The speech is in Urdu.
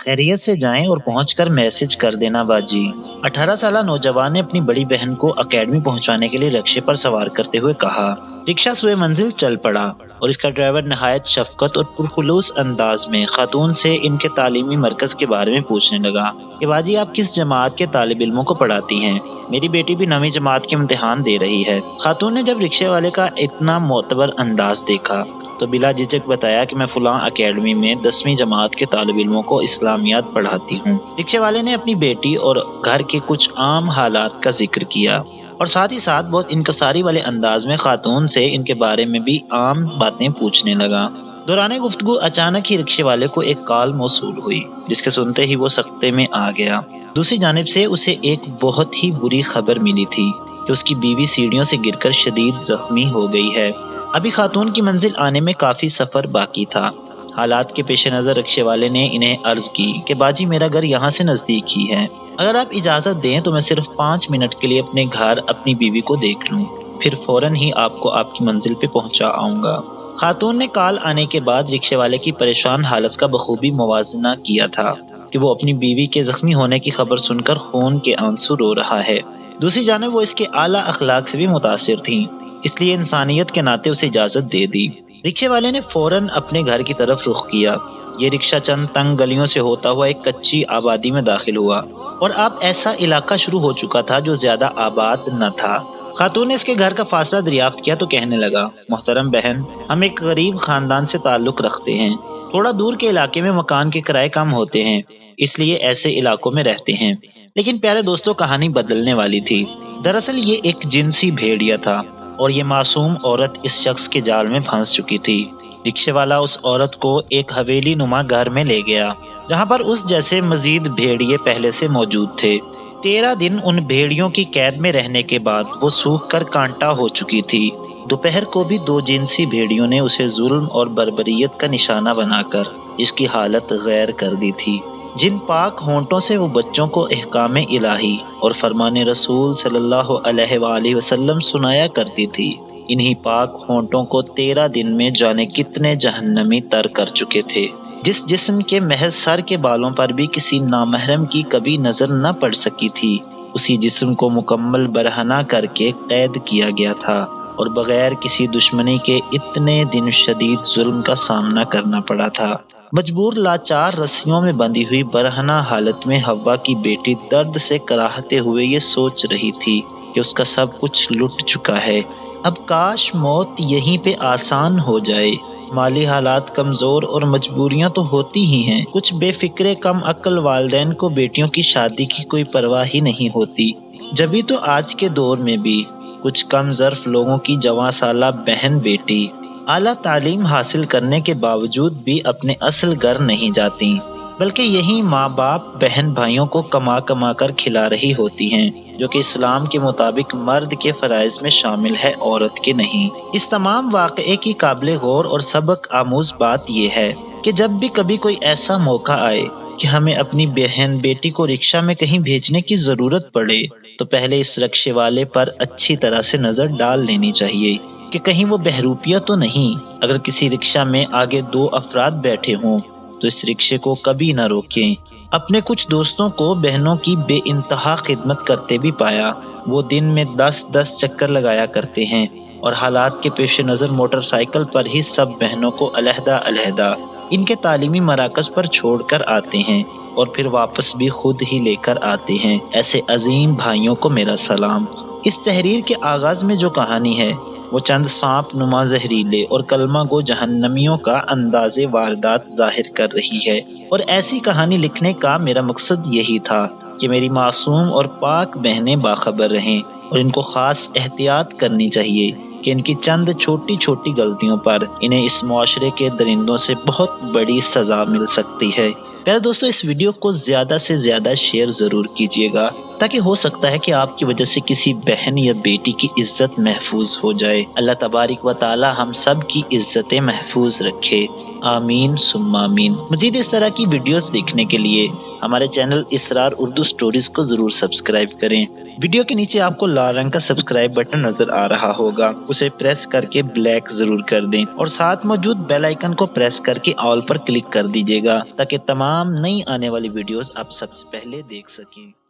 خیریت سے جائیں اور پہنچ کر میسج کر دینا باجی۔ 18 سالہ نوجوان نے اپنی بڑی بہن کو اکیڈمی پہنچانے کے لیے رکشے پر سوار کرتے ہوئے کہا۔ رکشہ سوئے منزل چل پڑا اور اس کا ڈرائیور نہایت شفقت اور پرخلوص انداز میں خاتون سے ان کے تعلیمی مرکز کے بارے میں پوچھنے لگا کہ باجی آپ کس جماعت کے طالب علموں کو پڑھاتی ہیں؟ میری بیٹی بھی 9ویں جماعت کے امتحان دے رہی ہے۔ خاتون نے جب رکشے والے کا اتنا معتبر انداز دیکھا تو بلا جھجک بتایا کہ میں فلاں اکیڈمی میں 10ویں جماعت کے طالب علموں کو اسلامیات پڑھاتی ہوں۔ رکشے والے نے اپنی بیٹی اور گھر کے کچھ عام حالات کا ذکر کیا اور ساتھ ہی ساتھ بہت انکساری والے انداز میں خاتون سے ان کے بارے میں بھی عام باتیں پوچھنے لگا۔ دوران گفتگو اچانک ہی رکشے والے کو ایک کال موصول ہوئی جس کے سنتے ہی وہ سکتے میں آ گیا۔ دوسری جانب سے اسے ایک بہت ہی بری خبر ملی تھی کہ اس کی بیوی سیڑھیوں سے گر کر شدید زخمی ہو گئی ہے۔ ابھی خاتون کی منزل آنے میں کافی سفر باقی تھا۔ حالات کے پیش نظر رکشے والے نے انہیں عرض کی کہ باجی میرا گھر یہاں سے نزدیک ہی ہے، اگر آپ اجازت دیں تو میں صرف 5 منٹ کے لیے اپنے گھر اپنی بیوی کو دیکھ لوں، پھر فوراً ہی آپ کو آپ کی منزل پہ پہنچا آؤں گا۔ خاتون نے کال آنے کے بعد رکشے والے کی پریشان حالت کا بخوبی موازنہ کیا تھا کہ وہ اپنی بیوی کے زخمی ہونے کی خبر سن کر خون کے آنسو رو رہا ہے۔ دوسری جانب وہ اس کے اعلیٰ اخلاق سے بھی متاثر تھیں، اس لیے انسانیت کے ناطے اسے اجازت دے دی۔ رکشے والے نے فوراً اپنے گھر کی طرف رخ کیا۔ یہ رکشہ چند تنگ گلیوں سے ہوتا ہوا ایک کچی آبادی میں داخل ہوا اور اب ایسا علاقہ شروع ہو چکا تھا جو زیادہ آباد نہ تھا۔ خاتون نے اس کے گھر کا فاصلہ دریافت کیا تو کہنے لگا، محترم بہن، ہم ایک غریب خاندان سے تعلق رکھتے ہیں، تھوڑا دور کے علاقے میں مکان کے کرائے کم ہوتے ہیں، اس لیے ایسے علاقوں میں رہتے ہیں۔ لیکن پیارے دوستوں، کہانی بدلنے والی تھی۔ دراصل یہ ایک جنسی بھیڑیا تھا اور یہ معصوم عورت اس شخص کے جال میں پھنس چکی تھی۔ رکشے والا اس عورت کو ایک حویلی نما گھر میں لے گیا جہاں پر اس جیسے مزید بھیڑیے پہلے سے موجود تھے۔ 13 دن ان بھیڑیوں کی قید میں رہنے کے بعد وہ سوکھ کر کانٹا ہو چکی تھی۔ دوپہر کو بھی 2 جنسی بھیڑیوں نے اسے ظلم اور بربریت کا نشانہ بنا کر اس کی حالت غیر کر دی تھی۔ جن پاک ہونٹوں سے وہ بچوں کو احکام الہی اور فرمان رسول صلی اللہ علیہ وآلہ وسلم سنایا کرتی تھی، انہی پاک ہونٹوں کو 13 دن میں جانے کتنے جہنمی تر کر چکے تھے۔ جس جسم کے محض سر کے بالوں پر بھی کسی نامحرم کی کبھی نظر نہ پڑ سکی تھی، اسی جسم کو مکمل برہنہ کر کے قید کیا گیا تھا اور بغیر کسی دشمنی کے اتنے دن شدید ظلم کا سامنا کرنا پڑا تھا۔ مجبور لاچار رسیوں میں بندھی ہوئی برہنہ حالت میں حوا کی بیٹی درد سے کراہتے ہوئے یہ سوچ رہی تھی کہ اس کا سب کچھ لٹ چکا ہے، اب کاش موت یہیں پہ آسان ہو جائے۔ مالی حالات کمزور اور مجبوریاں تو ہوتی ہی ہیں، کچھ بے فکرے کم عقل والدین کو بیٹیوں کی شادی کی کوئی پرواہ ہی نہیں ہوتی، جبھی تو آج کے دور میں بھی کچھ کم ظرف لوگوں کی جواں سالہ بہن بیٹی اعلیٰ تعلیم حاصل کرنے کے باوجود بھی اپنے اصل گھر نہیں جاتی، بلکہ یہی ماں باپ بہن بھائیوں کو کما کما کر کھلا رہی ہوتی ہیں، جو کہ اسلام کے مطابق مرد کے فرائض میں شامل ہے، عورت کے نہیں۔ اس تمام واقعے کی قابل غور اور سبق آموز بات یہ ہے کہ جب بھی کبھی کوئی ایسا موقع آئے کہ ہمیں اپنی بہن بیٹی کو رکشہ میں کہیں بھیجنے کی ضرورت پڑے تو پہلے اس رکشے والے پر اچھی طرح سے نظر ڈال لینی چاہیے کہ کہیں وہ بہروپیہ تو نہیں۔ اگر کسی رکشہ میں آگے 2 افراد بیٹھے ہوں تو اس رکشے کو کبھی نہ روکیں۔ اپنے کچھ دوستوں کو بہنوں کی بے انتہا خدمت کرتے بھی پایا، وہ دن میں 10 چکر لگایا کرتے ہیں اور حالات کے پیش نظر موٹر سائیکل پر ہی سب بہنوں کو علیحدہ علیحدہ ان کے تعلیمی مراکز پر چھوڑ کر آتے ہیں اور پھر واپس بھی خود ہی لے کر آتے ہیں۔ ایسے عظیم بھائیوں کو میرا سلام۔ اس تحریر کے آغاز میں جو کہانی ہے وہ چند سانپ نما زہریلے اور کلمہ گو جہنمیوں کا انداز واردات ظاہر کر رہی ہے، اور ایسی کہانی لکھنے کا میرا مقصد یہی تھا کہ میری معصوم اور پاک بہنیں باخبر رہیں، اور ان کو خاص احتیاط کرنی چاہیے کہ ان کی چند چھوٹی چھوٹی غلطیوں پر انہیں اس معاشرے کے درندوں سے بہت بڑی سزا مل سکتی ہے۔ پیارے دوستو، اس ویڈیو کو زیادہ سے زیادہ شیئر ضرور کیجیے گا تاکہ ہو سکتا ہے کہ آپ کی وجہ سے کسی بہن یا بیٹی کی عزت محفوظ ہو جائے۔ اللہ تبارک و تعالی ہم سب کی عزتیں محفوظ رکھے، آمین ثم آمین۔ مزید اس طرح کی ویڈیوز دیکھنے کے لیے ہمارے چینل اسرار اردو سٹوریز کو ضرور سبسکرائب کریں۔ ویڈیو کے نیچے آپ کو لال رنگ کا سبسکرائب بٹن نظر آ رہا ہوگا، اسے پریس کر کے بلیک ضرور کر دیں اور ساتھ موجود بیل آئیکن کو پریس کر کے آل پر کلک کر دیجیے گا تاکہ تمام نئی آنے والی ویڈیوز آپ سب سے پہلے دیکھ سکیں۔